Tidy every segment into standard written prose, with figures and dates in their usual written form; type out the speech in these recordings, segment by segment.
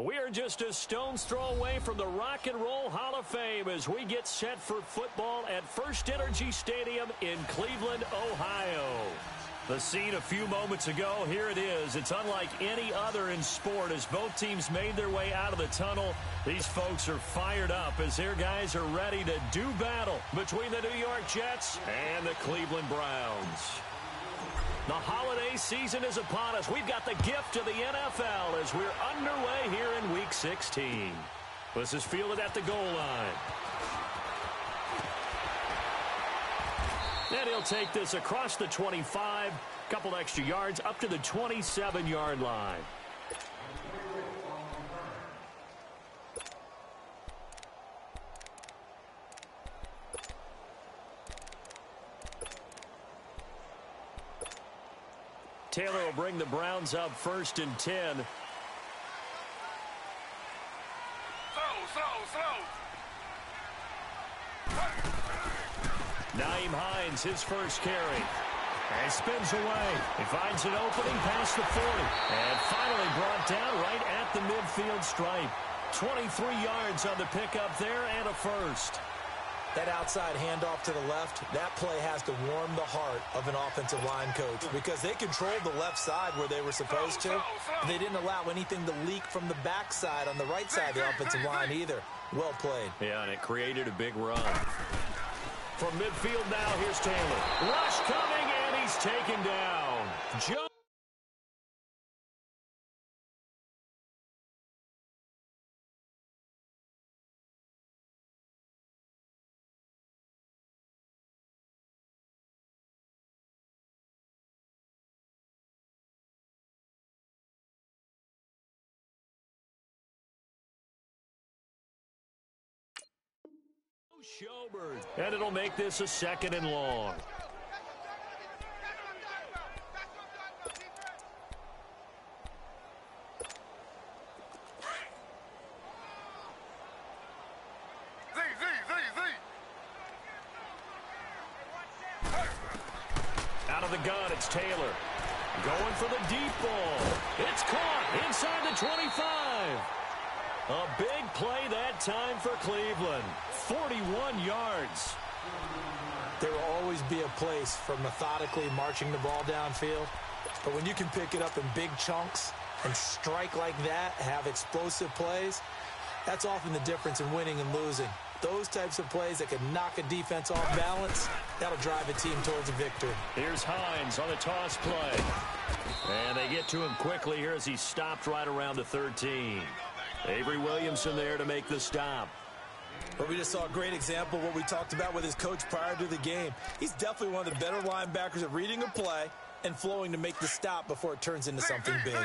We are just a stone's throw away from the Rock and Roll Hall of Fame as we get set for football at First Energy Stadium in Cleveland, Ohio. The scene a few moments ago, here it is. It's unlike any other in sport as both teams made their way out of the tunnel. These folks are fired up as their guys are ready to do battle between the New York Jets and the Cleveland Browns. The holiday season is upon us. We've got the gift of the NFL as we're underway here in Week 16. This is fielded at the goal line. And he'll take this across the 25, couple extra yards up to the 27-yard line. Taylor will bring the Browns up 1st and 10. Nyheim Hines, his first carry. And spins away. He finds an opening past the 40. And finally brought down right at the midfield stripe. 23 yards on the pickup there and a first. That outside handoff to the left, that play has to warm the heart of an offensive line coach because they controlled the left side where they were supposed to. They didn't allow anything to leak from the backside on the right side of the offensive line either. Well played. Yeah, and it created a big run. From midfield now, here's Taylor. Rush coming, and he's taken down. Schobert. And it'll make this a 2nd and long. Out of the gun, it's Taylor. Going for the deep ball. It's caught inside the 25. A big play that time for Cleveland. 41 yards. There will always be a place for methodically marching the ball downfield. But when you can pick it up in big chunks and strike like that, have explosive plays, that's often the difference in winning and losing. Those types of plays that can knock a defense off balance, that'll drive a team towards a victory. Here's Hines on the toss play. And they get to him quickly here as he stopped right around the 13. Avery Williamson there to make the stop. But we just saw a great example of what we talked about with his coach prior to the game. He's definitely one of the better linebackers at reading a play and flowing to make the stop before it turns into something big. Slow.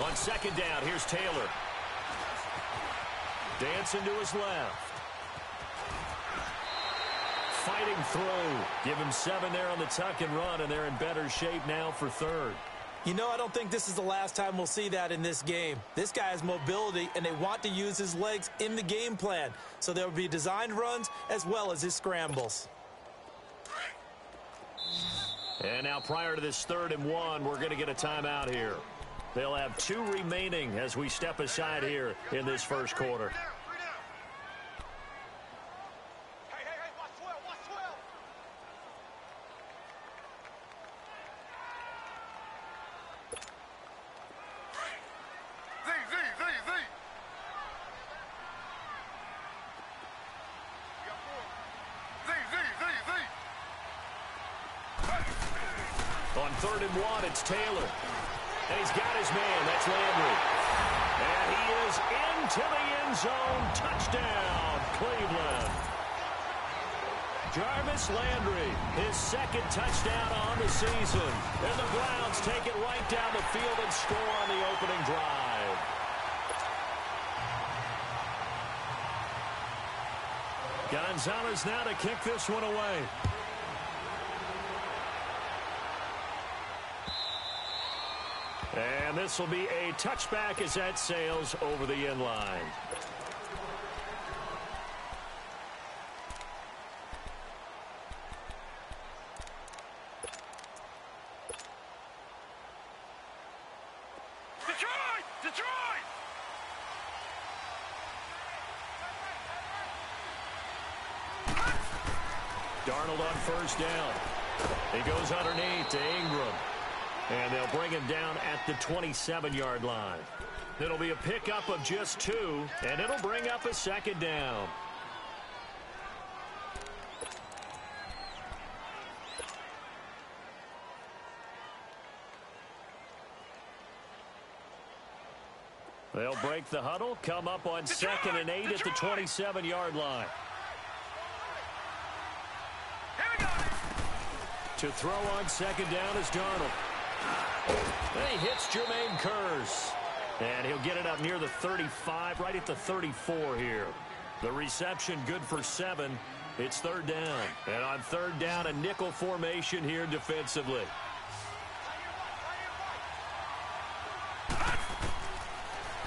On 2nd down, here's Taylor. Dancing to his left. Fighting through. Give him 7 there on the tuck and run, and they're in better shape now for 3rd. You know, I don't think this is the last time we'll see that in this game. This guy has mobility, and they want to use his legs in the game plan. So there will be designed runs as well as his scrambles. And now prior to this 3rd and 1, we're going to get a timeout here. They'll have 2 remaining as we step aside here in this first quarter. On 3rd and 1, it's Taylor. And he's got his man. That's Landry. And he is into the end zone. Touchdown, Cleveland. Jarvis Landry, his 2nd touchdown on the season. And the Browns take it right down the field and score on the opening drive. Gonzalez now to kick this one away. And this will be a touchback as that sails over the end line. Darnold on first down. He goes underneath to Ingram. And they'll bring him down at the 27-yard line. It'll be a pickup of just 2, and it'll bring up a second down. They'll break the huddle, come up on 2nd and 8 at the 27-yard line. To throw on 2nd down is Darnold. And he hits Jermaine Kearse. And he'll get it up near the 35, right at the 34 here. The reception good for 7. It's 3rd down. And on 3rd down, a nickel formation here defensively.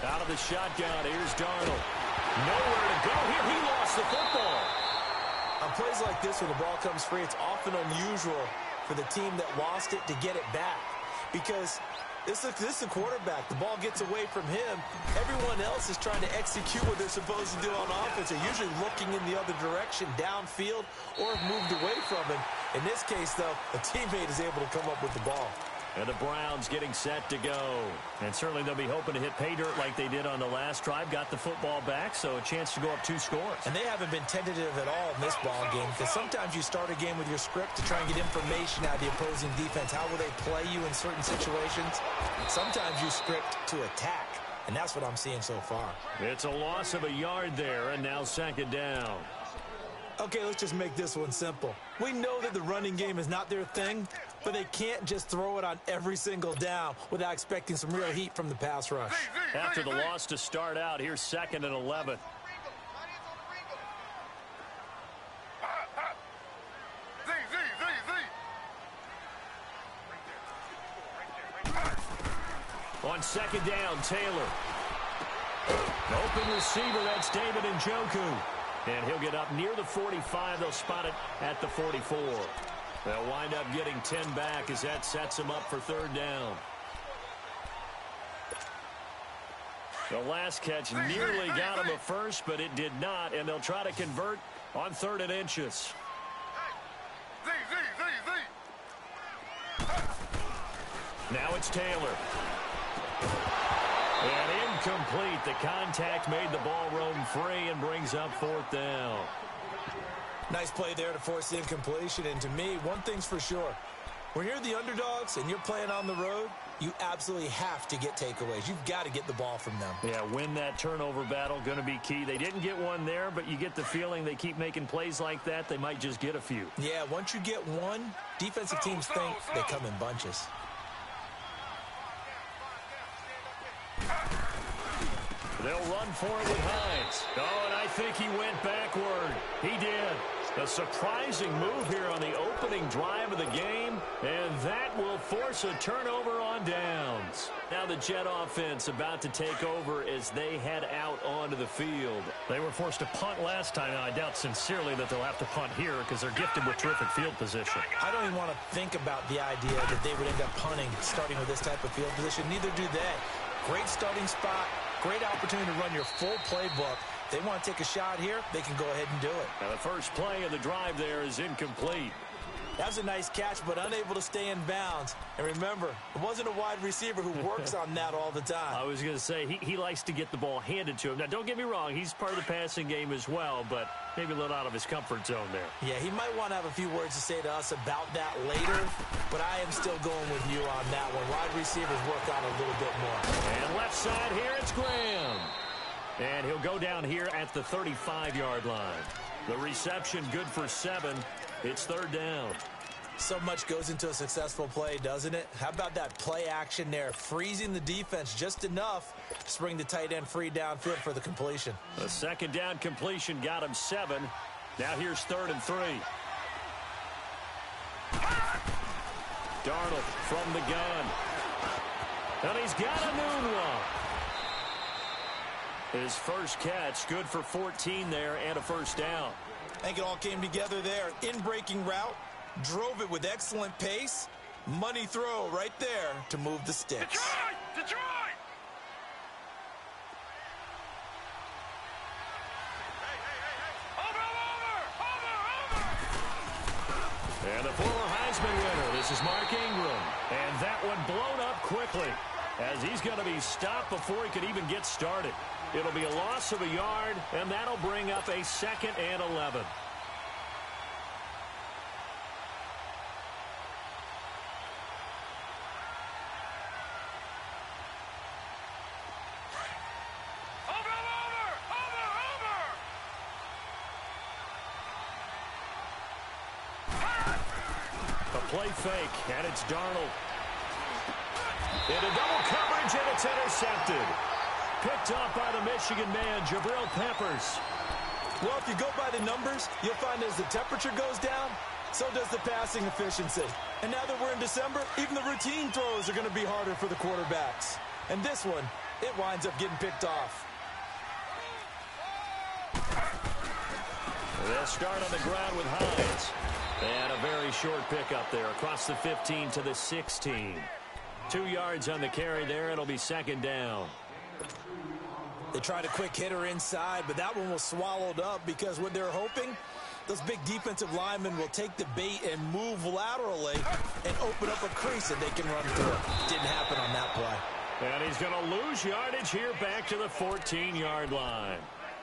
Out of the shotgun, here's Darnold. Nowhere to go here. He lost the football. On plays like this, when the ball comes free, it's often unusual for the team that lost it to get it back. Because this is a quarterback. The ball gets away from him. Everyone else is trying to execute what they're supposed to do on offense. They're usually looking in the other direction, downfield, or have moved away from him. In this case, though, a teammate is able to come up with the ball. And the Browns getting set to go. And certainly they'll be hoping to hit pay dirt like they did on the last drive. Got the football back, so a chance to go up 2 scores. And they haven't been tentative at all in this ball game, because sometimes you start a game with your script to try and get information out of the opposing defense. How will they play you in certain situations? Sometimes you script to attack, and that's what I'm seeing so far. It's a loss of a yard there, and now 2nd down. Okay, let's just make this one simple. We know that the running game is not their thing, but they can't just throw it on every single down without expecting some real heat from the pass rush. After the loss to start out, here's 2nd and 11. On 2nd down, Taylor. Open receiver, that's David Njoku. And he'll get up near the 45. They'll spot it at the 44. They'll wind up getting 10 back as that sets them up for 3rd down. The last catch nearly got him a first, but it did not, and they'll try to convert on 3rd and inches. Now it's Taylor. And incomplete. The contact made the ball roam free and brings up 4th down. Nice play there to force the incompletion. And to me, one thing's for sure. When you're the underdogs and you're playing on the road, you absolutely have to get takeaways. You've got to get the ball from them. Yeah, win that turnover battle, going to be key. They didn't get one there, but you get the feeling they keep making plays like that, they might just get a few. Yeah, once you get one, defensive teams think they come in bunches. They'll run for it with Hines. Oh, and I think he went backward. He did. A surprising move here on the opening drive of the game, and that will force a turnover on downs. Now the Jet offense about to take over as they head out onto the field. They were forced to punt last time. Now, I doubt sincerely that they'll have to punt here because they're gifted with terrific field position. I don't even want to think about the idea that they would end up punting starting with this type of field position. Neither do they. Great starting spot. Great opportunity to run your full playbook. They want to take a shot here, they can go ahead and do it. Now the first play of the drive there is incomplete. That was a nice catch, but unable to stay in bounds. And remember, it wasn't a wide receiver who works on that all the time. I was going to say, he likes to get the ball handed to him. Now, don't get me wrong, he's part of the passing game as well, but maybe a little out of his comfort zone there. Yeah, he might want to have a few words to say to us about that later, but I am still going with you on that one. Wide receivers work on a little bit more. And left side here, it's Graham. And he'll go down here at the 35-yard line. The reception good for 7. It's third down. So much goes into a successful play, doesn't it? How about that play action there? Freezing the defense just enough to bring the tight end free downfield for the completion. The second down completion got him 7. Now here's 3rd and 3. Darnold from the gun. And he's got a new one. His first catch, good for 14 there and a first down. I think it all came together there. In-breaking route, drove it with excellent pace. Money throw right there to move the sticks. Detroit! And the former Heisman winner, this is Mark Ingram. And that one blown up quickly as he's going to be stopped before he could even get started. It'll be a loss of a yard, and that'll bring up a 2nd and 11. Play fake, and it's Darnold. Into double coverage, and it's intercepted. Picked off by the Michigan man, Jabril Peppers. Well, if you go by the numbers, you'll find as the temperature goes down, so does the passing efficiency. And now that we're in December, even the routine throws are going to be harder for the quarterbacks. And this one, it winds up getting picked off. They'll start on the ground with Hines. And a very short pickup there across the 15 to the 16. 2 yards on the carry there. It'll be 2nd down. They tried a quick hitter inside, but that one was swallowed up because what they're hoping, those big defensive linemen will take the bait and move laterally and open up a crease that they can run through. Didn't happen on that play. And he's going to lose yardage here back to the 14-yard line.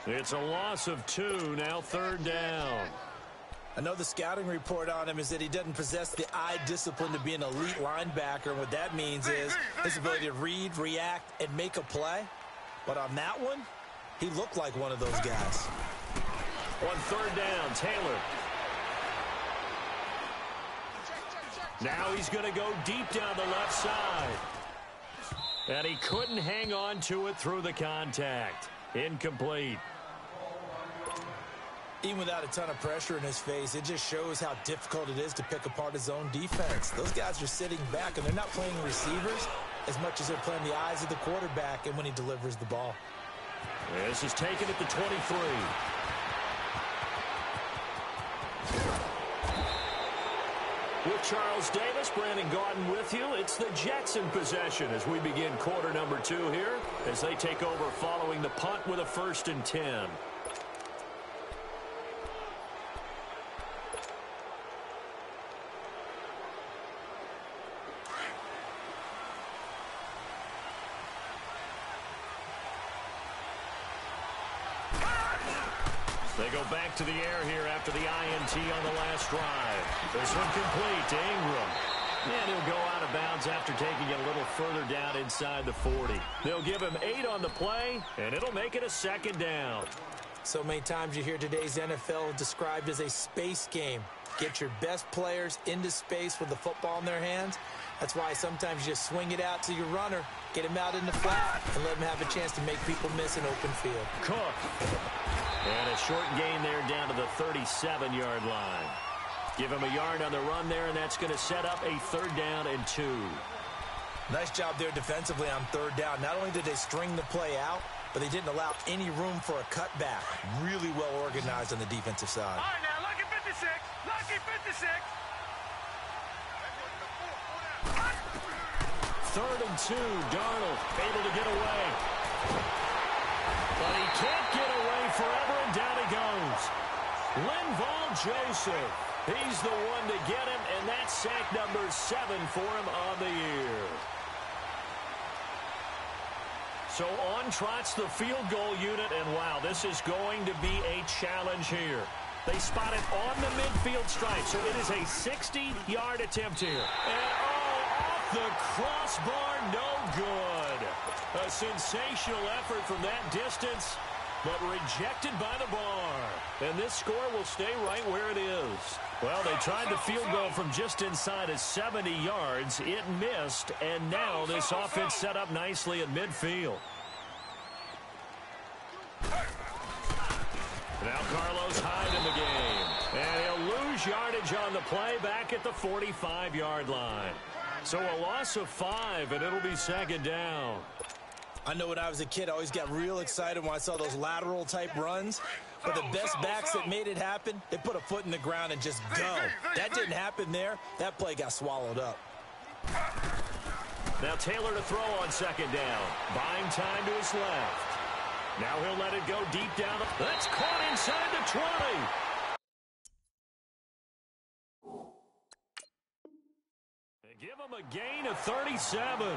It's a loss of 2, now 3rd down. I know the scouting report on him is that he doesn't possess the eye discipline to be an elite linebacker. And what that means is his ability to read, react, and make a play. But on that one, he looked like one of those guys. On 3rd down, Taylor. Now he's going to go deep down the left side. And he couldn't hang on to it through the contact. Incomplete. Even without a ton of pressure in his face, it just shows how difficult it is to pick apart his own defense. Those guys are sitting back, and they're not playing receivers as much as they're playing the eyes of the quarterback and when he delivers the ball. This is taken at the 23. With Charles Davis, Brandon Gaudin with you. It's the Jets in possession as we begin quarter number 2 here as they take over following the punt with a 1st and 10. They go back to the air here after the INT on the last drive. This one complete to Ingram. And he'll go out of bounds after taking it a little further down inside the 40. They'll give him 8 on the play, and it'll make it a 2nd down. So many times you hear today's NFL described as a space game. Get your best players into space with the football in their hands. That's why sometimes you just swing it out to your runner, get him out in the flat, and let him have a chance to make people miss an open field. Cook. And a short gain there down to the 37-yard line. Give him a yard on the run there, and that's going to set up a 3rd down and 2. Nice job there defensively on 3rd down. Not only did they string the play out, but they didn't allow any room for a cutback. Really well organized on the defensive side. All right, now, lucky 56. Lucky 56. 3rd and 2. Darnold able to get away. But he can't get away forever, and down he goes. Linval Joseph. He's the one to get him, and that's sack number 7 for him on the year. So on trots the field goal unit, and wow, this is going to be a challenge here. They spot it on the midfield stripe, so it is a 60-yard attempt here. And off the crossbar, no good. A sensational effort from that distance, but rejected by the bar. And this score will stay right where it is. Well, they tried the field goal from just inside of 70 yards. It missed, and now this offense set up nicely in midfield. Now Carlos Hyde in the game. And he'll lose yardage on the play back at the 45-yard line. So a loss of 5, and it'll be 2nd down. I know when I was a kid, I always got real excited when I saw those lateral-type runs. But the best backs that made it happen, they put a foot in the ground and just go. That didn't happen there. That play got swallowed up. Now Taylor to throw on 2nd down. Buying time to his left. Now he'll let it go deep down. That's caught inside the 20. to 37.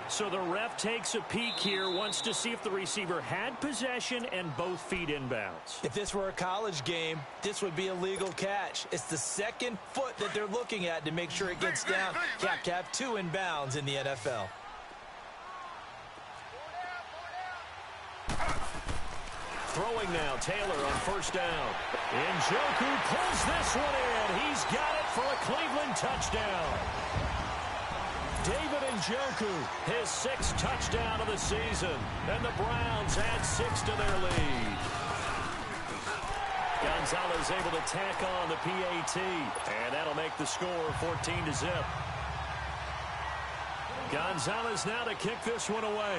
So the ref takes a peek here, wants to see if the receiver had possession and both feet inbounds. If this were a college game, this would be a legal catch. It's the second foot that they're looking at to make sure it gets down. You have to have 2 inbounds in the NFL. Throwing now, Taylor on first down. Njoku pulls this one in. He's got it for a Cleveland touchdown. David Njoku, his 6th touchdown of the season. And the Browns add 6 to their lead. Gonzalez able to tack on the PAT. And that'll make the score 14-0. Gonzalez now to kick this one away.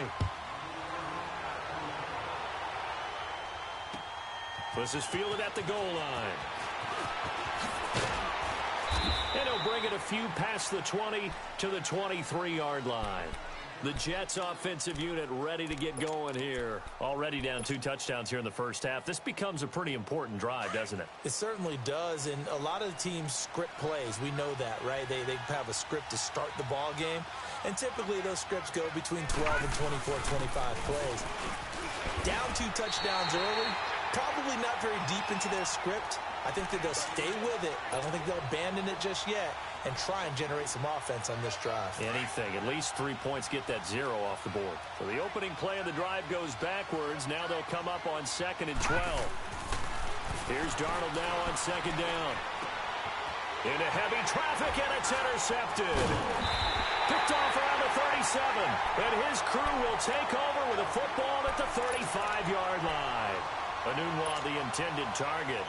This is fielded at the goal line. And he'll bring it a few past the 20 to the 23-yard line. The Jets offensive unit ready to get going here. Already down 2 touchdowns here in the first half. This becomes a pretty important drive, doesn't it? It certainly does, and a lot of the teams script plays. We know that, right? They have a script to start the ball game, and typically those scripts go between 12 and 24, 25 plays. Down 2 touchdowns early, probably not very deep into their script. I think that they'll stay with it. I don't think they'll abandon it just yet and try and generate some offense on this drive. Anything. At least 3 points get that 0 off the board. So the opening play of the drive goes backwards. Now they'll come up on 2nd and 12. Here's Darnold now on 2nd down. Into heavy traffic, and it's intercepted. Picked off around the 37. And his crew will take over with a football at the 35-yard line. Anunwa, the intended target.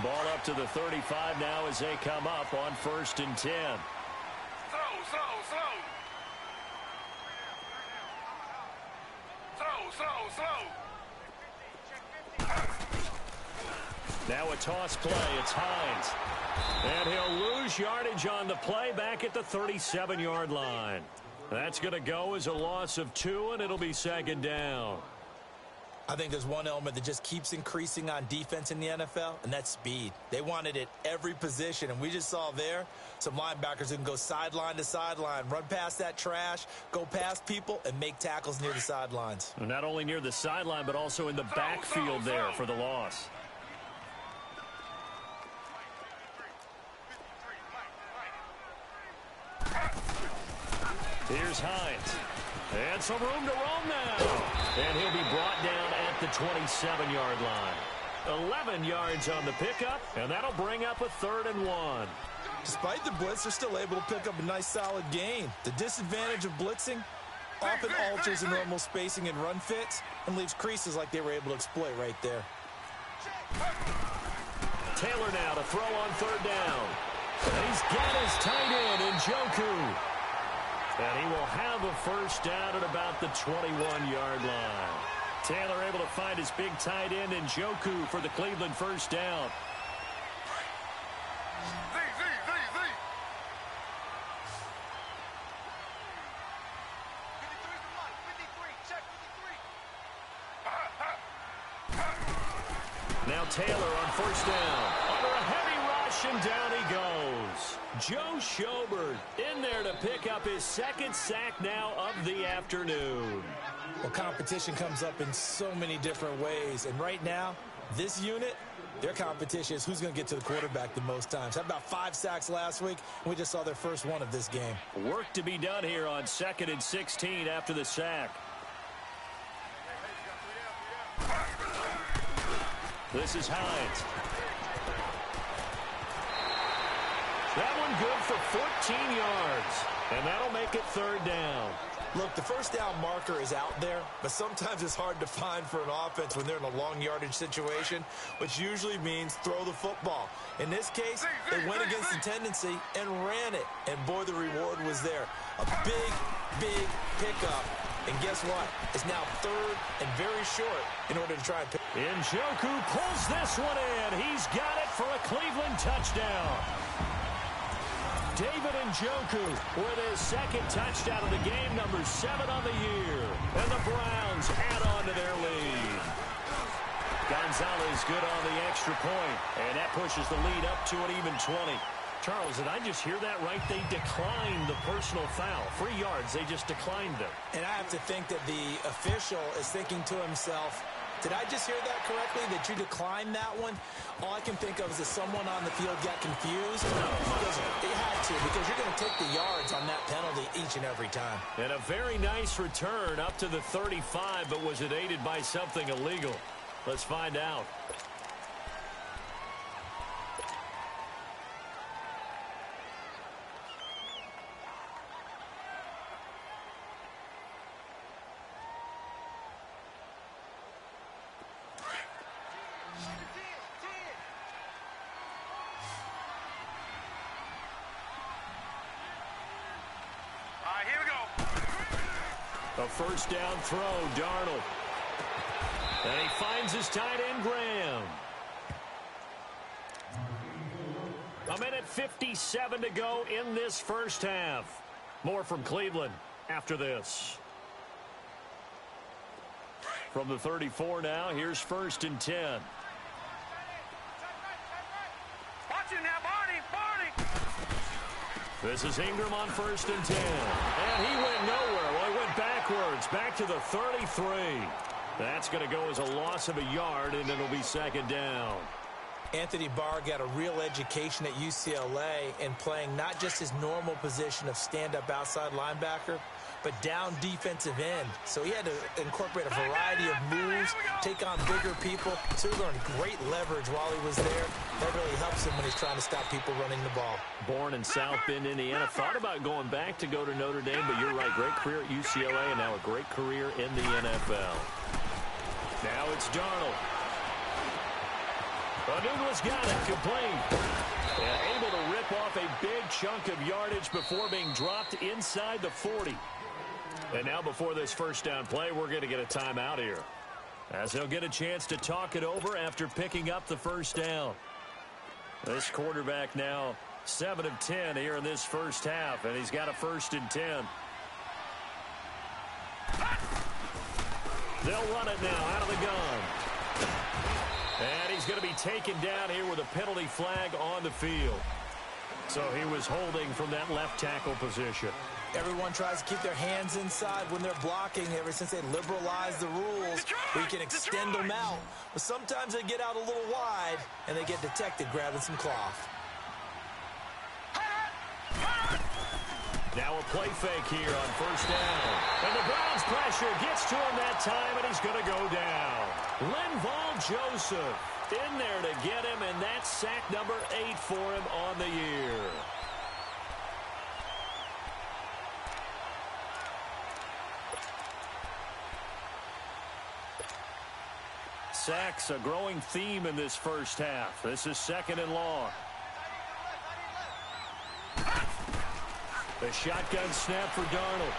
Ball up to the 35 now as they come up on 1st and 10. Throw. Now a toss play. It's Hines. And he'll lose yardage on the play back at the 37-yard line. That's going to go as a loss of 2, and it'll be 2nd down. I think there's one element that just keeps increasing on defense in the NFL, and that's speed. They want it at every position, and we just saw there some linebackers who can go sideline to sideline, run past that trash, go past people, and make tackles near the sidelines. Not only near the sideline, but also in the backfield there for the loss. Here's Hines. And some room to roam now. And he'll be brought down at the 27-yard line. 11 yards on the pickup, and that'll bring up a 3rd and 1. Despite the blitz, they're still able to pick up a nice solid gain. The disadvantage of blitzing often alters the normal spacing and run fits and leaves creases like they were able to exploit right there. Taylor now to throw on 3rd down. And he's got his tight end, Njoku. And he will have a first down at about the 21-yard line. Taylor able to find his big tight end, Njoku, for the Cleveland first down. Now Taylor on first down. Under a heavy rush, and down he goes. Joe Schobert in there to pick up his 2nd sack now of the afternoon. Well, competition comes up in so many different ways. And right now, this unit, their competition is who's going to get to the quarterback the most times. Had about 5 sacks last week, and we just saw their first one of this game. Work to be done here on 2nd and 16 after the sack. This is Hines. That one good for 14 yards. And that'll make it 3rd down. Look, the first down marker is out there, but sometimes it's hard to find for an offense when they're in a long yardage situation, which usually means throw the football. In this case, they went against the tendency and ran it. And boy, the reward was there. A big, big pickup. And guess what? It's now 3rd and very short in order to try and pick. Njoku pulls this one in. He's got it for a Cleveland touchdown. David Njoku with his 2nd touchdown of the game, number 7 on the year. And the Browns add on to their lead. Gonzalez good on the extra point, and that pushes the lead up to an even 20. Charles, did I just hear that right? They declined the personal foul. 3 yards, they just declined it. And I have to think that the official is thinking to himself, did I just hear that correctly, that you declined that one? All I can think of is that someone on the field got confused. Because it had to, because you're going to take the yards on that penalty each and every time. And a very nice return up to the 35, but was it aided by something illegal? Let's find out. Here we go. A first down throw, Darnold. And he finds his tight end, Graham. 1:57 to go in this first half. More from Cleveland after this. From the 34 now, here's 1st and 10. Watch it now, Barney. This is Ingram on 1st and 10. And he went nowhere. Well, he went backwards, back to the 33. That's going to go as a loss of a yard, and it'll be 2nd down. Anthony Barr got a real education at UCLA in playing not just his normal position of stand-up outside linebacker, but down defensive end. So he had to incorporate a variety of moves, take on bigger people. So he learned great leverage while he was there. That really helps him when he's trying to stop people running the ball. Born in South Bend, Indiana. Thought about going back to go to Notre Dame, but you're right. Great career at UCLA and now a great career in the NFL. Now it's Darnold. Anugla's got it, complete. And able to rip off a big chunk of yardage before being dropped inside the 40. And now before this first down play, we're going to get a timeout here, as he'll get a chance to talk it over after picking up the first down. This quarterback now 7 of 10 here in this first half, and he's got a 1st and 10. They'll run it now out of the gun. And he's going to be taken down here with a penalty flag on the field. So he was holding from that left tackle position. Everyone tries to keep their hands inside when they're blocking ever since they liberalized the rules where you can extend them out. But sometimes they get out a little wide and they get detected grabbing some cloth. Now a play fake here on 1st down. And the Browns pressure gets to him that time, and he's going to go down. Linval Joseph in there to get him, and that's sack number 8 for him on the year. Sacks, a growing theme in this first half. This is 2nd and long. The shotgun snap for Darnold.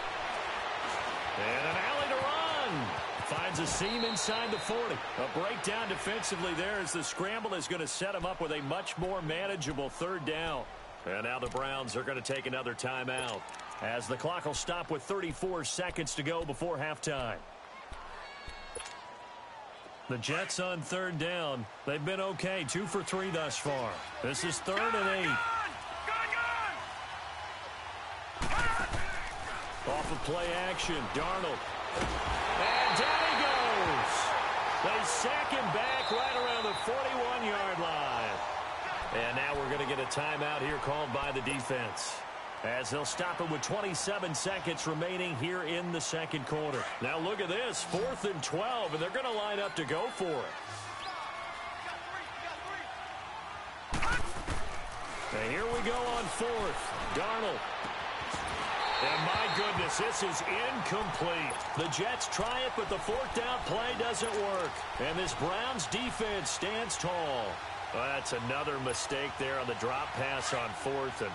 And an alley to run. Finds a seam inside the 40. A breakdown defensively there as the scramble is going to set him up with a much more manageable 3rd down. And now the Browns are going to take another timeout, as the clock will stop with 34 seconds to go before halftime. The Jets on 3rd down. They've been okay, 2 for 3 thus far. This is 3rd and 8. Off of play action, Darnold. And down he goes. They sack him back right around the 41-yard line. And now we're going to get a timeout here called by the defense, as they'll stop it with 27 seconds remaining here in the 2nd quarter. Now look at this, 4th and 12, and they're going to line up to go for it. And here we go on 4th. Darnold. And my goodness, this is incomplete. The Jets try it, but the 4th down play doesn't work. And this Browns defense stands tall. Well, that's another mistake there on the drop pass on 4th, and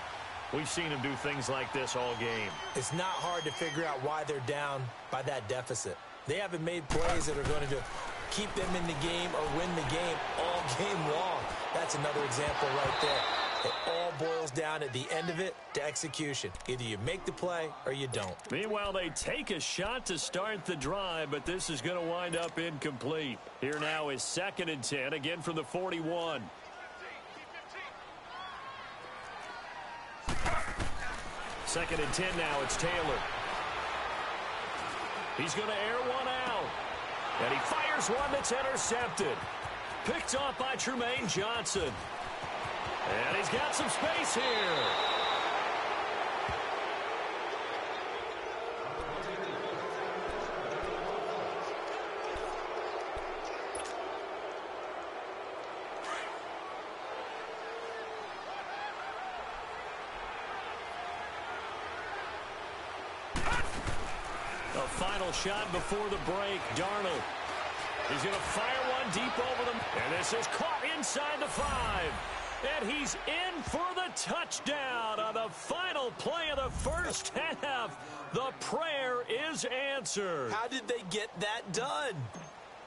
we've seen him do things like this all game. It's not hard to figure out why they're down by that deficit. They haven't made plays that are going to keep them in the game or win the game all game long. That's another example right there. It all boils down at the end of it to execution. Either you make the play or you don't. Meanwhile, they take a shot to start the drive, but this is going to wind up incomplete. Here now is 2nd and 10, again from the 41. 2nd and 10 now. It's Taylor. He's going to air one out. And he fires one that's intercepted. Picked off by Tremaine Johnson. And he's got some space here. Final shot before the break. Darnold. He's going to fire one deep over them. And this is caught inside the 5. And he's in for the touchdown on the final play of the first half. The prayer is answered. How did they get that done?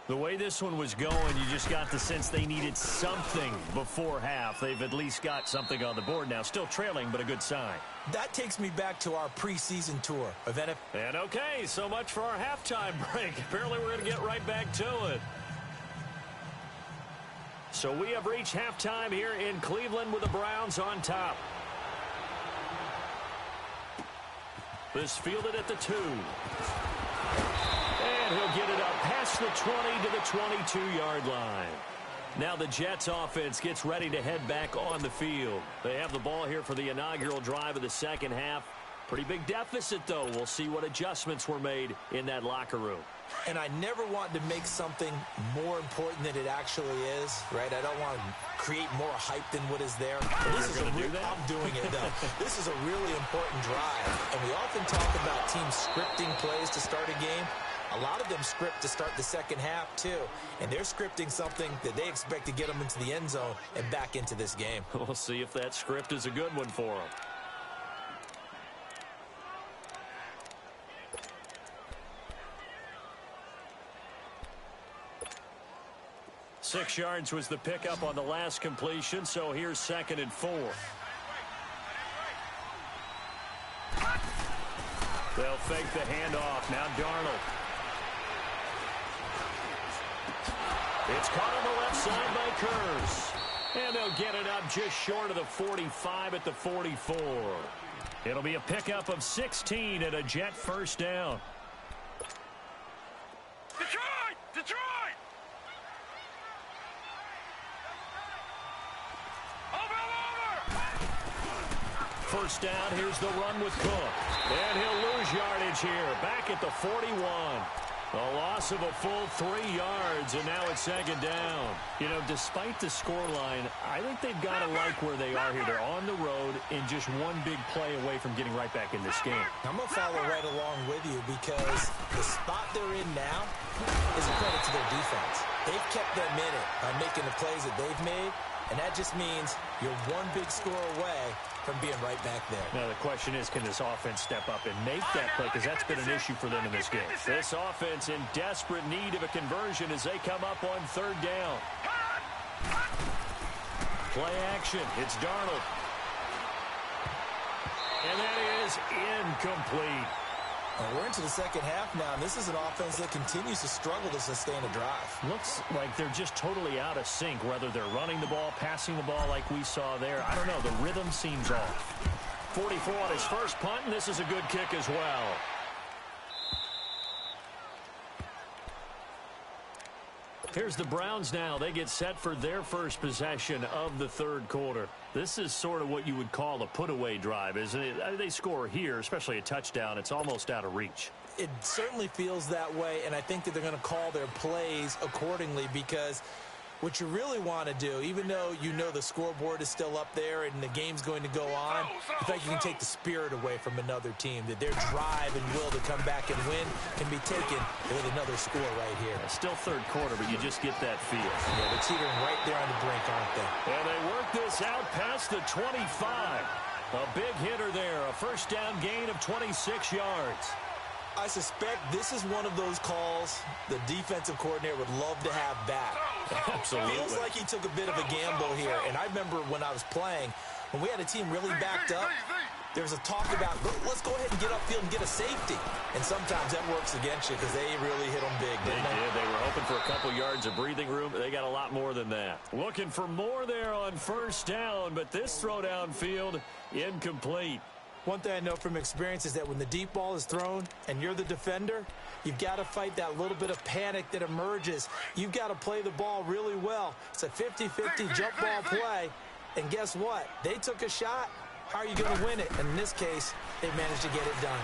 The way this one was going, you just got the sense they needed something before half. They've at least got something on the board now. Still trailing, but a good sign. That takes me back to our preseason tour of NFL. And okay, so much for our halftime break. Apparently we're going to get right back to it. So we have reached halftime here in Cleveland with the Browns on top. This fielded at the 2. And he'll get it up past the 20 to the 22-yard line. Now the Jets offense gets ready to head back on the field. They have the ball here for the inaugural drive of the second half. Pretty big deficit, though. We'll see what adjustments were made in that locker room. And I never want to make something more important than it actually is, right? I don't want to create more hype than what is there. This is I'm doing it, though. This is a really important drive. And we often talk about teams scripting plays to start a game. A lot of them script to start the second half, too. And they're scripting something that they expect to get them into the end zone and back into this game. We'll see if that script is a good one for them. Six yards was the pickup on the last completion, so here's 2nd and 4. They'll fake the handoff. Now Darnold. It's caught on the left side by Kurz. And they'll get it up just short of the 45 at the 44. It'll be a pickup of 16 and a Jet first down. Detroit! Detroit! First down, here's the run with Cook. And he'll lose yardage here, back at the 41. A loss of a full 3 yards, and now it's 2nd down. You know, despite the scoreline, I think they've got to like where they are here. They're on the road and just one big play away from getting right back in this game. I'm going to follow right along with you because the spot they're in now is a credit to their defense. They've kept them in it by making the plays that they've made, and that just means you're one big score away from being right back there. Now the question is, can this offense step up and make that play? Because that's been an issue for them in this game. This offense in desperate need of a conversion as they come up on 3rd down. Play action. It's Darnold. And that is incomplete. We're into the second half now, and this is an offense that continues to struggle to sustain a drive. Looks like they're just totally out of sync, whether they're running the ball, passing the ball like we saw there. I don't know. The rhythm seems off. 44 on his first punt, and this is a good kick as well. Here's the Browns now. They get set for their first possession of the 3rd quarter. This is sort of what you would call a put-away drive, isn't it? They score here, especially a touchdown. It's almost out of reach. It certainly feels that way, and I think that they're going to call their plays accordingly because what you really want to do, even though you know the scoreboard is still up there and the game's going to go on, in fact, you can take the spirit away from another team, that their drive and will to come back and win can be taken with another score right here. Still 3rd quarter, but you just get that feel. Yeah, they're teetering right there on the brink, aren't they? And they work this out past the 25. A big hitter there, a first down gain of 26 yards. I suspect this is one of those calls the defensive coordinator would love to have back. Absolutely. Feels like he took a bit of a gamble here. And I remember when I was playing, when we had a team really backed up, there was a talk about, let's go ahead and get upfield and get a safety. And sometimes that works against you because they really hit them big, didn't they? They were hoping for a couple yards of breathing room. They got a lot more than that. Looking for more there on first down, but this throw downfield incomplete. One thing I know from experience is that when the deep ball is thrown and you're the defender, you've got to fight that little bit of panic that emerges. You've got to play the ball really well. It's a 50-50 jump ball play. And guess what? They took a shot. How are you going to win it? And in this case, they managed to get it done.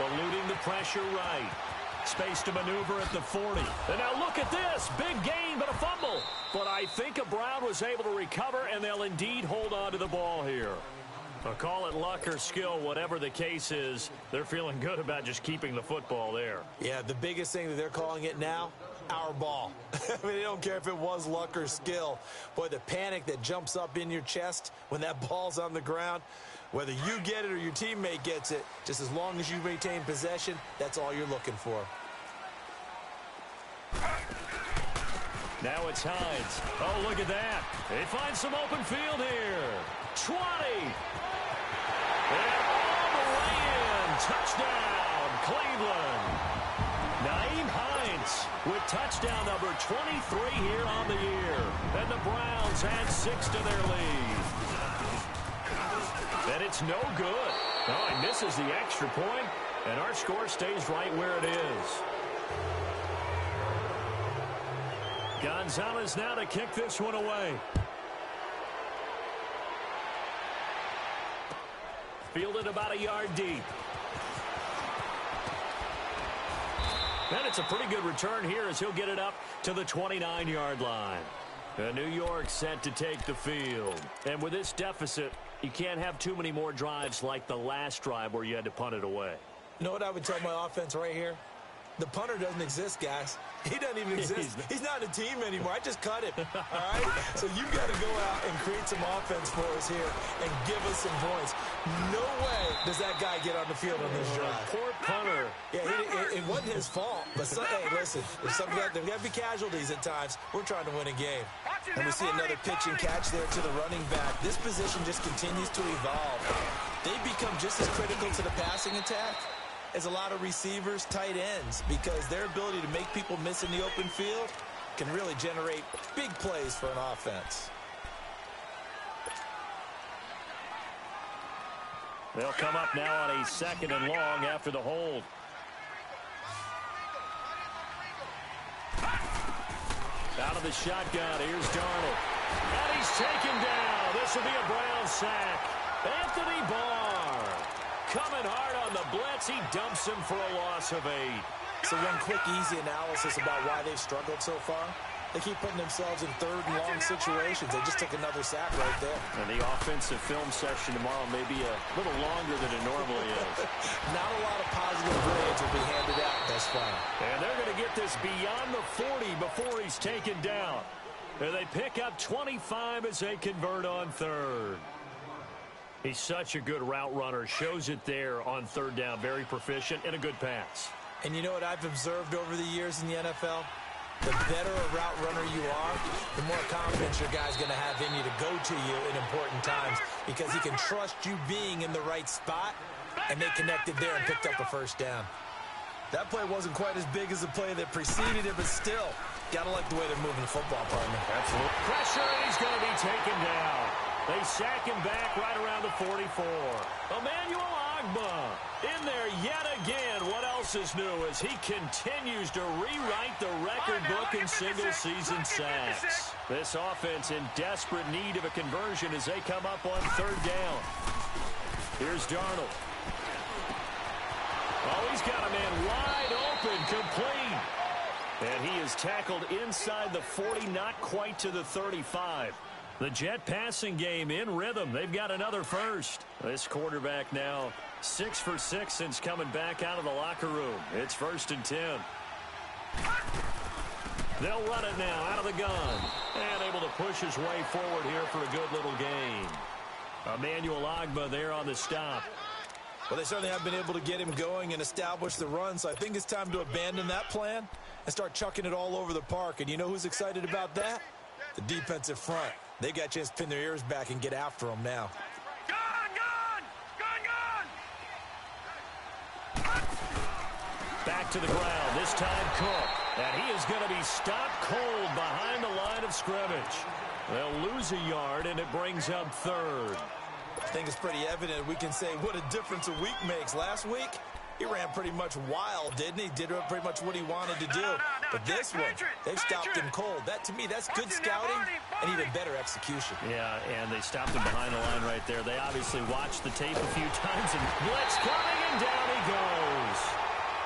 Eluding the pressure right. Space to maneuver at the 40. And now look at this. Big gain, but a fumble. But I think Brown was able to recover, and they'll indeed hold on to the ball here. I'll call it luck or skill, whatever the case is. They're feeling good about just keeping the football there. Yeah, the biggest thing that they're calling it now, our ball. I mean, they don't care if it was luck or skill. Boy, the panic that jumps up in your chest when that ball's on the ground, whether you get it or your teammate gets it, just as long as you retain possession, that's all you're looking for. Now it's Hines. Oh, look at that. They find some open field here. 20. And all the way in. Touchdown, Cleveland. Nyheim Hines with touchdown number 23 here on the year. And the Browns add 6 to their lead. And it's no good. Oh, he misses the extra point, and our score stays right where it is. Gonzalez now to kick this one away. Fielded about a yard deep. And it's a pretty good return here as he'll get it up to the 29-yard line. New York set to take the field. And with this deficit, you can't have too many more drives like the last drive where you had to punt it away. You know what I would tell my offense right here? The punter doesn't exist, guys. He doesn't even exist. He's not a team anymore. I just cut him, all right? So you've got to go out and create some offense for us here and give us some points. No way does that guy get on the field on this drive. Poor punter. Yeah, it wasn't his fault. But, hey, listen, there's got to be casualties at times. We're trying to win a game. And we see another pitch and catch there to the running back. This position just continues to evolve. They become just as critical to the passing attack as a lot of receivers, tight ends, because their ability to make people miss in the open field can really generate big plays for an offense. They'll come up now on a 2nd and long after the hold. Out of the shotgun, here's Darnold. And he's taken down. This will be a Brown sack. Anthony Barr coming hard on the blitz. He dumps him for a loss of 8. So one quick, easy analysis about why they've struggled so far. They keep putting themselves in 3rd and long situations. They just took another sack right there. And the offensive film session tomorrow may be a little longer than it normally is. Not a lot of positive grades will be handed out thus far. And they're going to get this beyond the 40 before he's taken down. And they pick up 25 as they convert on 3rd. He's such a good route runner. Shows it there on 3rd down. Very proficient and a good pass. And you know what I've observed over the years in the NFL? The better a route runner you are, the more confidence your guy's going to have in you to go to you in important times because he can trust you being in the right spot, and they connected there and picked up a 1st down. That play wasn't quite as big as the play that preceded it, but still, got to like the way they're moving the football, partner. Absolutely. Pressure, and he's going to be taken down. They sack him back right around the 44. Emmanuel Ogbah in there yet again. What else is new as he continues to rewrite the record book in single-season sacks. This offense in desperate need of a conversion as they come up on 3rd down. Here's Darnold. Oh, he's got a man wide open, complete. And he is tackled inside the 40, not quite to the 35. The Jet passing game in rhythm. They've got another first. This quarterback now 6 for 6 since coming back out of the locker room. It's 1st and 10. They'll run it now out of the gun. And able to push his way forward here for a good little gain. Emmanuel Ogbah there on the stop. Well, they certainly have been able to get him going and establish the run, so I think it's time to abandon that plan and start chucking it all over the park. And you know who's excited about that? The defensive front. They got a chance to pin their ears back and get after them now. Back to the ground, this time Cook. And he is going to be stopped cold behind the line of scrimmage. They'll lose a yard, and it brings up 3rd. I think it's pretty evident we can say what a difference a week makes. Last week, he ran pretty much wild, didn't he? Did pretty much what he wanted to do. But this one, they've stopped him cold. That, to me, that's good scouting and even better execution. Yeah, and they stopped him behind the line right there. They obviously watched the tape a few times, and blitz coming, and down he goes.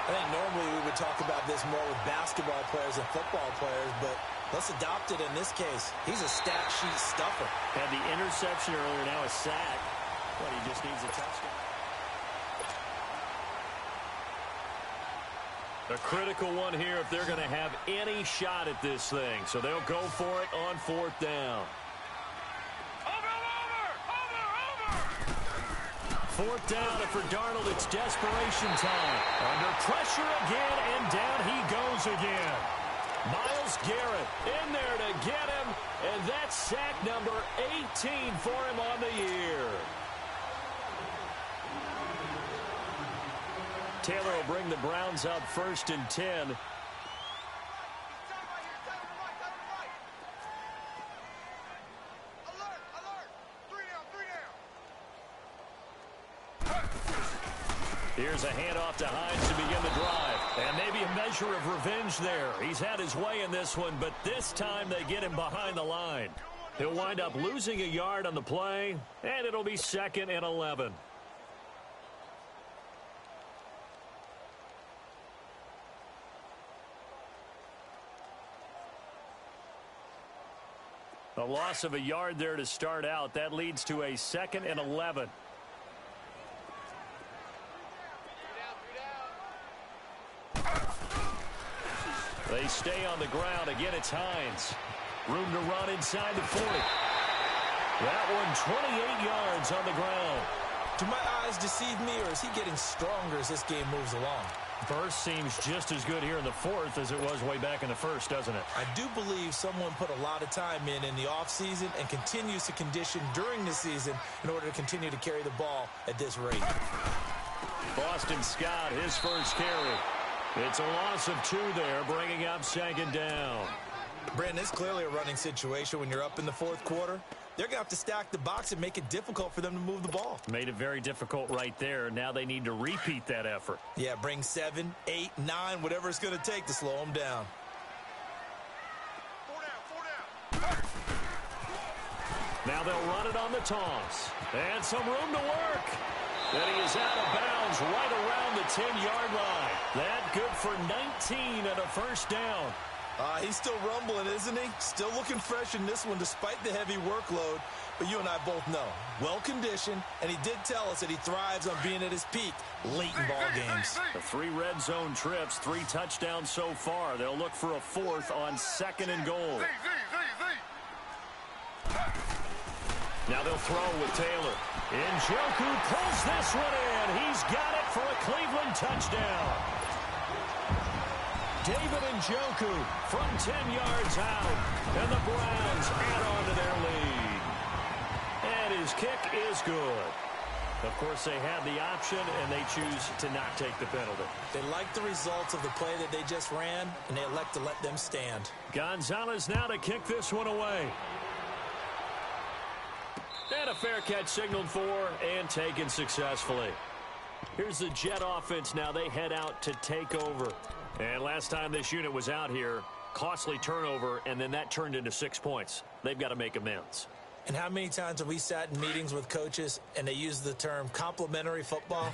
I think normally we would talk about this more with basketball players and football players, but let's adopt it in this case. He's a stat sheet stuffer. Had the interception earlier, now a sack. But he just needs a touchdown. A critical one here if they're going to have any shot at this thing. So they'll go for it on fourth down. Fourth down, and for Darnold, it's desperation time. Under pressure again, and down he goes again. Myles Garrett in there to get him, and that's sack number 18 for him on the year. Taylor will bring the Browns up 1st and 10. Here's a handoff to Hines to begin the drive. And maybe a measure of revenge there. He's had his way in this one, but this time they get him behind the line. He'll wind up losing a yard on the play, and it'll be 2nd and 11. A loss of a yard there to start out. That leads to a 2nd and 11. They stay on the ground. Again, it's Hines. Room to run inside the 40. That one 28 yards on the ground. Do my eyes deceive me, or is he getting stronger as this game moves along? Burst seems just as good here in the 4th as it was way back in the 1st, doesn't it? I do believe someone put a lot of time in the offseason and continues to condition during the season in order to continue to carry the ball at this rate. Boston Scott, his first carry. It's a loss of 2 there, bringing up 2nd down. Brandon, it's clearly a running situation when you're up in the 4th quarter. They're going to have to stack the box and make it difficult for them to move the ball. Made it very difficult right there. Now they need to repeat that effort. Yeah, bring 7, 8, 9, whatever it's going to take to slow them down. 4 down. Now they'll run it on the toss. And some room to work. And he is out of bounds right around the 10-yard line. That good for 19 and a first down. He's still rumbling, isn't he? Still looking fresh in this one despite the heavy workload. But you and I both know, well-conditioned, and he did tell us that he thrives on being at his peak late in ball games. The 3 red zone trips, 3 touchdowns so far. They'll look for a 4th on 2nd and goal. Now they'll throw with Taylor. Njoku pulls this one in. He's got it for a Cleveland touchdown. David Njoku from 10 yards out. And the Browns add on to their lead. And his kick is good. Of course, they had the option, and they choose to not take the penalty. They like the results of the play that they just ran, and they elect to let them stand. Gonzalez now to kick this one away. And a fair catch signaled for and taken successfully. Here's the Jet offense now. They head out to take over. And last time this unit was out here, costly turnover, and then that turned into 6 points. They've got to make amends. And how many times have we sat in meetings with coaches and they use the term complementary football?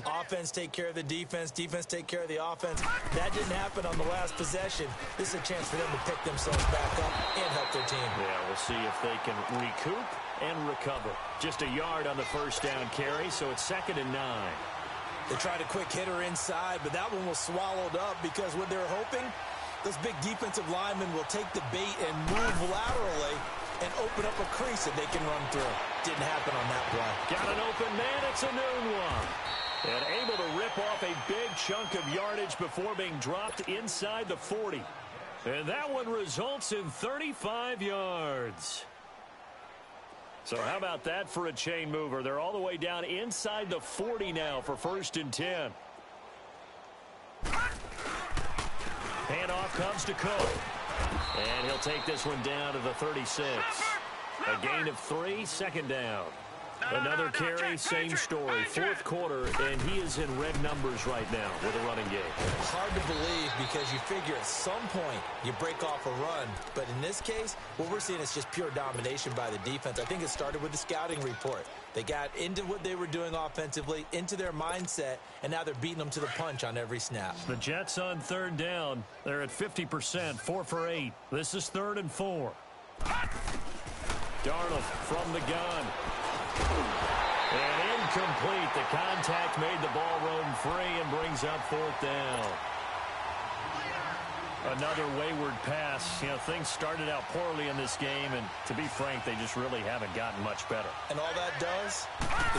Offense take care of the defense, defense take care of the offense. That didn't happen on the last possession. This is a chance for them to pick themselves back up and help their team. Yeah, we'll see if they can recoup and recover. Just a yard on the first down carry, so it's 2nd and 9. They tried a quick hitter inside, but that one was swallowed up because what they're hoping, those big defensive linemen will take the bait and move laterally and open up a crease that they can run through. Didn't happen on that play. Got an open man. It's a noon one. And able to rip off a big chunk of yardage before being dropped inside the 40. And that one results in 35 yards. So how about that for a chain mover? They're all the way down inside the 40 now for 1st and 10. Handoff comes to Cook. And he'll take this one down to the 36. A gain of 3, 2nd down. Another carry, same story. Fourth quarter, and he is in red numbers right now with a running game. Hard to believe because you figure at some point you break off a run. But in this case, what we're seeing is just pure domination by the defense. I think it started with the scouting report. They got into what they were doing offensively, into their mindset, and now they're beating them to the punch on every snap. The Jets on third down. They're at 50%, 4 for 8. This is 3rd and 4. Darnold from the gun. And incomplete. The contact made the ball roam free and brings up 4th down. Another wayward pass. You know, things started out poorly in this game, and to be frank, they just really haven't gotten much better. And all that does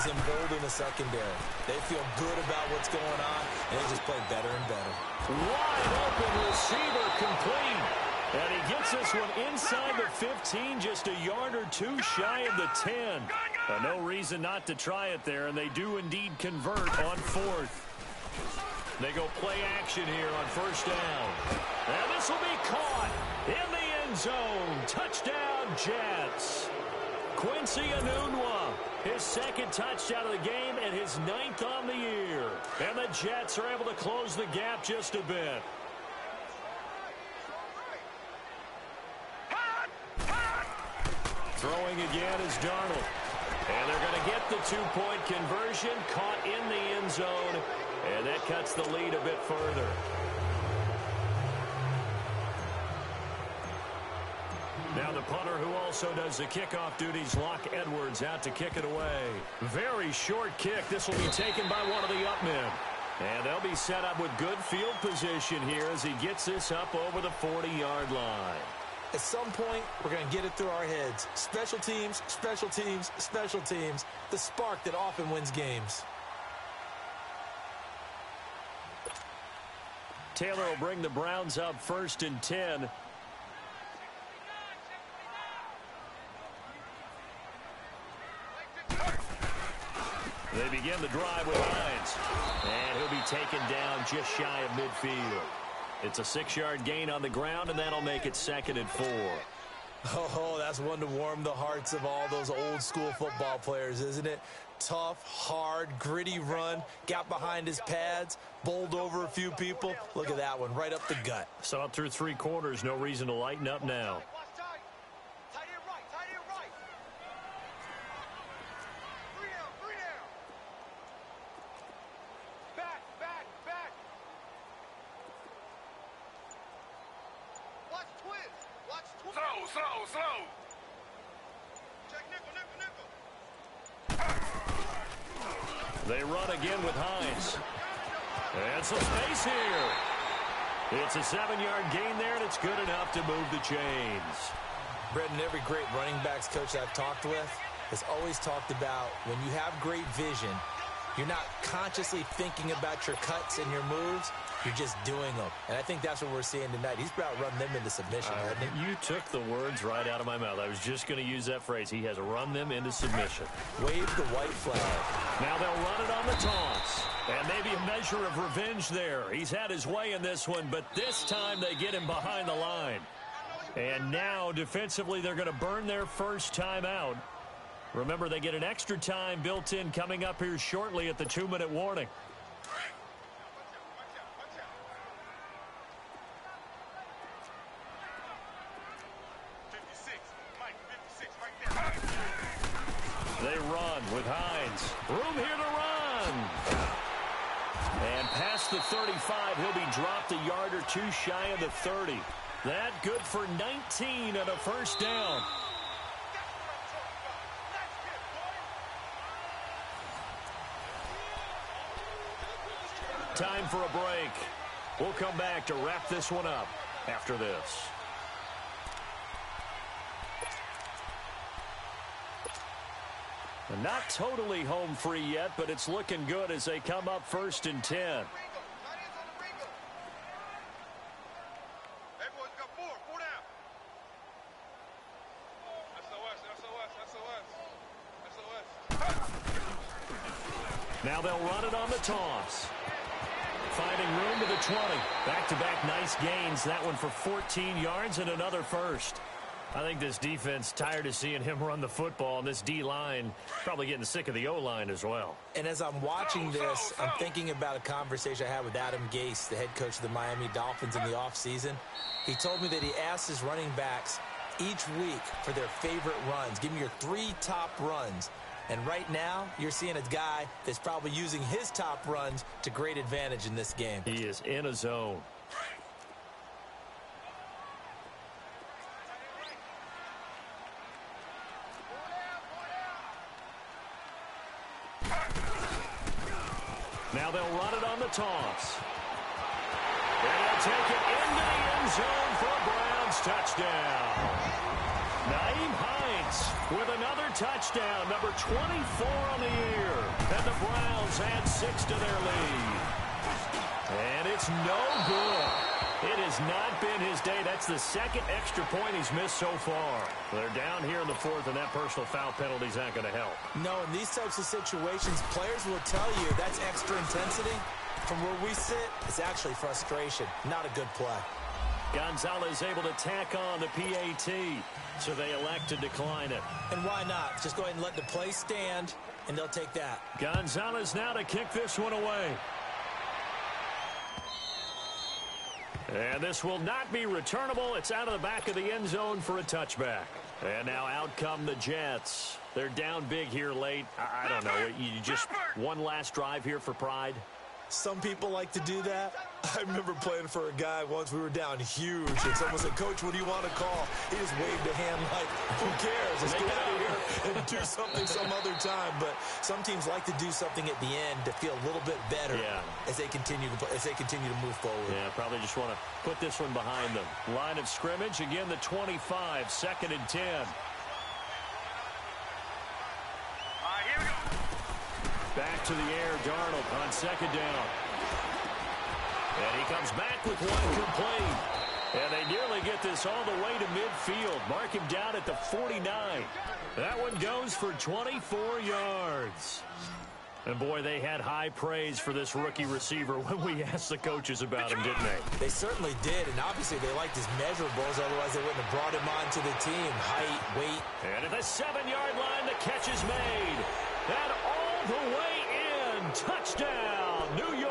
is embolden the secondary. They feel good about what's going on, and they just play better and better. Wide open receiver complete. And he gets this one inside the 15, just a yard or two shy of the 10. No reason not to try it there, and they do indeed convert on 4th. They go play action here on 1st down. And this will be caught in the end zone. Touchdown, Jets. Quincy Enunwa, his 2nd touchdown of the game and his 9th on the year. And the Jets are able to close the gap just a bit. Throwing again is Darnold. And they're going to get the 2-point conversion, caught in the end zone. And that cuts the lead a bit further. Now the punter who also does the kickoff duties, Locke Edwards, out to kick it away. Very short kick. This will be taken by one of the up men. And they'll be set up with good field position here as he gets this up over the 40-yard line. At some point, we're going to get it through our heads. Special teams, special teams, special teams. The spark that often wins games. Taylor will bring the Browns up 1st and 10. They begin the drive with Hines. And he'll be taken down just shy of midfield. It's a 6-yard gain on the ground, and that'll make it 2nd and 4. Oh, that's one to warm the hearts of all those old-school football players, isn't it? Tough, hard, gritty run, got behind his pads, bowled over a few people. Look at that one, right up the gut. So up through 3 quarters, no reason to lighten up now. Slow. Check nickel. They run again with Hines. And some space here. It's a 7-yard gain there, and it's good enough to move the chains. Brendan, every great running backs coach I've talked with has always talked about when you have great vision, you're not consciously thinking about your cuts and your moves. You're just doing them. And I think that's what we're seeing tonight. He's about to run them into submission, hasn't he? You took the words right out of my mouth. I was just going to use that phrase. He has run them into submission. Wave the white flag. Now they'll run it on the toss. And maybe a measure of revenge there. He's had his way in this one, but this time they get him behind the line. And now, defensively, they're going to burn their first time out. Remember, they get an extra time built in coming up here shortly at the 2-minute warning. They run with Hines. Room here to run. And past the 35, he'll be dropped a yard or two shy of the 30. That good for 19 and a first down. Time for a break. We'll come back to wrap this one up after this. Not totally home free yet, but it's looking good as they come up 1st and 10. Now they'll run it on the toss. Finding room to the 20. Back-to-back nice gains. That one for 14 yards and another first. I think this defense tired of seeing him run the football, and this D-line probably getting sick of the O-line as well. And as I'm watching this, I'm thinking about a conversation I had with Adam Gase, the head coach of the Miami Dolphins in the offseason. He told me that he asked his running backs each week for their favorite runs. Give me your 3 top runs. And right now, you're seeing a guy that's probably using his top runs to great advantage in this game. He is in a zone. Now they'll run it on the toss. And they'll take it into the end zone for a Browns touchdown. Nyheim Hines with another touchdown, number 24 on the year. And the Browns add 6 to their lead. And it's no good. It has not been his day. That's the second extra point he's missed so far. They're down here in the 4th, and that personal foul penalty is not going to help. No, in these types of situations, players will tell you that's extra intensity. From where we sit, it's actually frustration. Not a good play. Gonzalez able to tack on the PAT, so they elect to decline it. And why not? Just go ahead and let the play stand, and they'll take that. Gonzalez now to kick this one away. And this will not be returnable. It's out of the back of the end zone for a touchback. And now out come the Jets. They're down big here late. I don't know. You just one last drive here for pride? Some people like to do that. I remember playing for a guy once. We were down huge, and someone said, "Coach, what do you want to call?" He just waved a hand like, "Who cares? Let's get out of here and do something some other time." But some teams like to do something at the end to feel a little bit better as they continue to move forward. Yeah, probably just want to put this one behind them. Line of scrimmage again, the 25, 2nd and 10. Here we go. Back to the air, Darnold on 2nd down. And he comes back with one complete. And they nearly get this all the way to midfield. Mark him down at the 49. That one goes for 24 yards. And, boy, they had high praise for this rookie receiver when we asked the coaches about him, didn't they? They certainly did, and obviously they liked his measurables. Otherwise, they wouldn't have brought him onto the team. Height, weight. And at the 7-yard line, the catch is made. And all the way in. Touchdown, New York.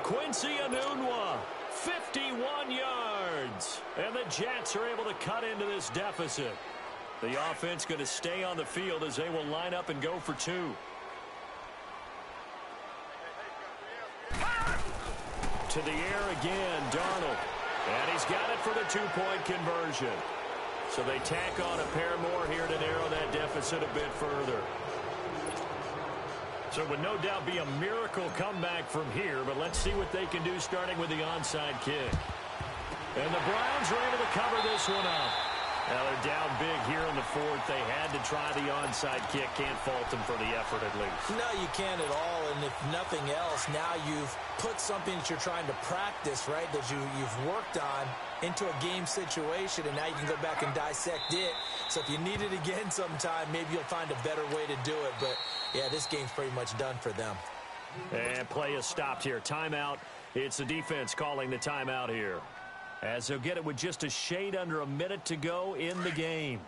Quincy Enunwa, 51 yards. And the Jets are able to cut into this deficit. The offense going to stay on the field as they will line up and go for 2. To the air again, Darnold. And he's got it for the 2-point conversion. So they tack on a pair more here to narrow that deficit a bit further. So it would no doubt be a miracle comeback from here, but let's see what they can do starting with the onside kick. And the Browns are able to cover this one up. Now they're down big here in the 4th. They had to try the onside kick. Can't fault them for the effort at least. No, you can't at all. And if nothing else, now you've put something that you're trying to practice, right, that you've worked on into a game situation, and now you can go back and dissect it. So if you need it again sometime, maybe you'll find a better way to do it. But, yeah, this game's pretty much done for them. And play is stopped here. Timeout. It's the defense calling the timeout here, as they'll get it with just a shade under a minute to go in the game.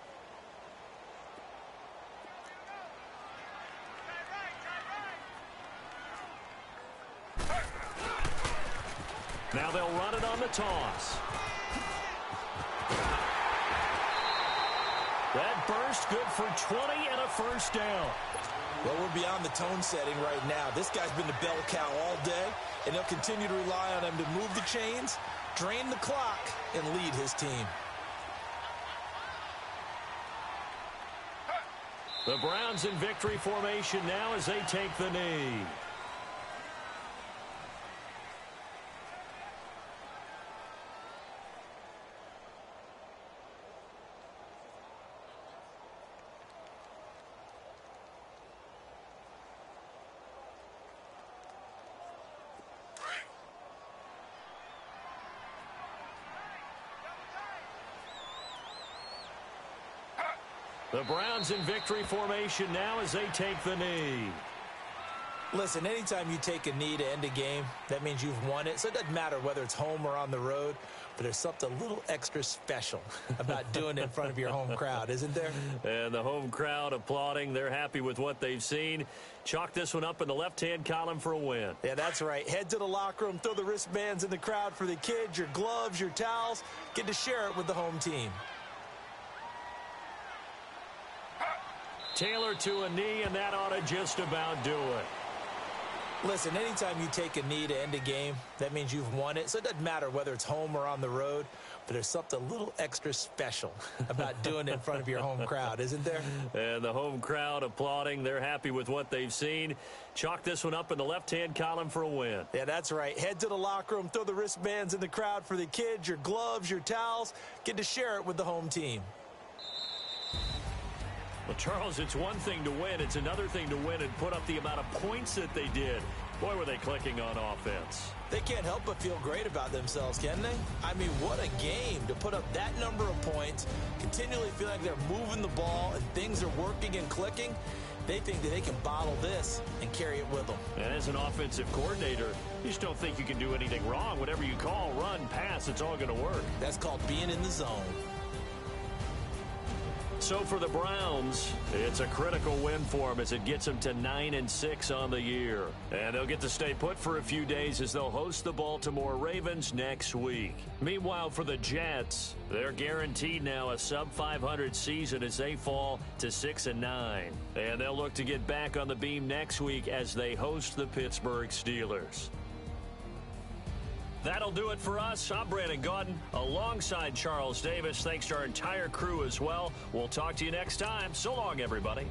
Now they'll run it on the toss. That burst good for 20 and a first down. Well, we're beyond the tone setting right now. This guy's been the bell cow all day, and they'll continue to rely on him to move the chains, drain the clock, and lead his team. The Browns in victory formation now as they take the knee. The Browns in victory formation now as they take the knee. Listen, anytime you take a knee to end a game, that means you've won it. So it doesn't matter whether it's home or on the road, but there's something a little extra special about doing it in front of your home crowd, isn't there? And the home crowd applauding. They're happy with what they've seen. Chalk this one up in the left-hand column for a win. Yeah, that's right. Head to the locker room, throw the wristbands in the crowd for the kids, your gloves, your towels. Get to share it with the home team. Taylor to a knee, and that ought to just about do it. Listen, anytime you take a knee to end a game, that means you've won it. So it doesn't matter whether it's home or on the road, but there's something a little extra special about doing it in front of your home crowd, isn't there? And the home crowd applauding. They're happy with what they've seen. Chalk this one up in the left-hand column for a win. Yeah, that's right. Head to the locker room, throw the wristbands in the crowd for the kids, your gloves, your towels. Get to share it with the home team. Well, Charles, it's one thing to win. It's another thing to win and put up the amount of points that they did. Boy, were they clicking on offense. They can't help but feel great about themselves, can they? I mean, what a game to put up that number of points, continually feel like they're moving the ball and things are working and clicking. They think that they can bottle this and carry it with them. And as an offensive coordinator, you just don't think you can do anything wrong. Whatever you call, run, pass, it's all going to work. That's called being in the zone. So for the Browns, it's a critical win for them as it gets them to 9-6 on the year. And they'll get to stay put for a few days as they'll host the Baltimore Ravens next week. Meanwhile, for the Jets, they're guaranteed now a sub-500 season as they fall to 6-9. And they'll look to get back on the beam next week as they host the Pittsburgh Steelers. That'll do it for us. I'm Brandon Gaudin alongside Charles Davis. Thanks to our entire crew as well. We'll talk to you next time. So long, everybody.